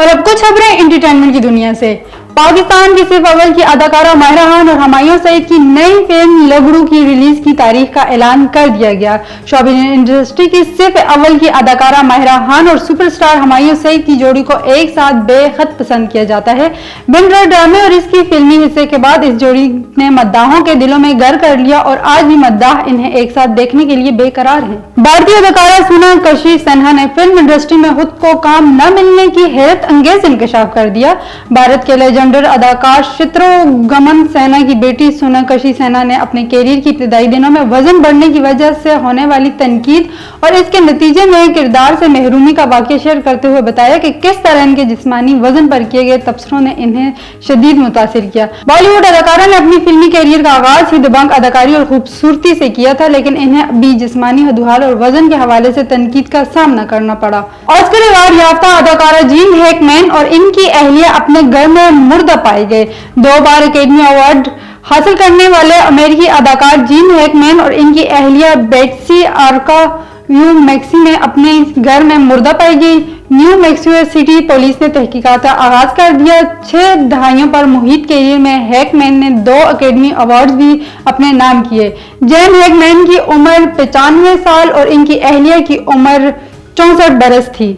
और अब कुछ खबरें एंटरटेनमेंट की दुनिया से। पाकिस्तान की सिर्फ अव्वल की अदाकारा माहिरा खान और हुमायूं सईद की नई फिल्म लगड़ू की रिलीज की तारीख का ऐलान कर दिया गया। शोबिज़ इंडस्ट्री की सिर्फ अव्वल की अदाकारा माहिरा खान और सुपरस्टार हुमायूं सईद की जोड़ी को एक साथ बेहद पसंद किया जाता है। बिन रात ड्रामे और इसकी फिल्मी हिस्से के बाद इस जोड़ी ने मद्दाहों के दिलों में घर कर लिया और आज भी मद्दाह इन्हें एक साथ देखने के लिए बेकरार हैं। भारतीय अदाकारा सोनम कशिश सिन्हा ने फिल्म इंडस्ट्री में खुद को काम न मिलने की हैरत अंगेज इंकशाफ कर दिया। भारत के लेजेंडर अदाकार शत्रुघ्न सिन्हा की बेटी सोनम कशिश सिन्हा ने अपने कैरियर की इब्तिदाई दिनों में वजन बढ़ने की वजह से होने वाली तनकीद और इसके नतीजे में किरदार से महरूमी का वाकया शेयर करते हुए बताया कि किस तरह इनके जिस्मानी वजन पर किए गए तबसरों ने इन्हें शदीद मुतासिर किया। बॉलीवुड अदाकारा ने अपनी फिल्मी कैरियर का आगाज ही दबंग अदाकारी और खूबसूरती से किया था, लेकिन इन्हें भी जिस्मानी हदूहाल और वजन के हवाले से तनकीद का सामना करना पड़ा। ऑस्कर अवार्ड याफ्ता अदाकारा जीन हैकमैन और इनकी अहलिया अपने घर में मुर्दा पाए गए। 2 बार एकेडमी अवार्ड हासिल करने वाले अमेरिकी अदाकार जीन हैकमैन और इनकी अहलिया बेट्सी आर्कायू मैक्सी ने अपने घर में मुर्दा पाई गई। न्यू मैक्सिको सिटी पुलिस ने तहकीकात का आगाज कर दिया। 6 दहाइयों पर मुहित कैरियर में हैकमैन ने 2 एकेडमी अवार्ड्स भी अपने नाम किए। जेन हैकमैन की उम्र 95 साल और इनकी अहलिया की उम्र 64 बरस थी।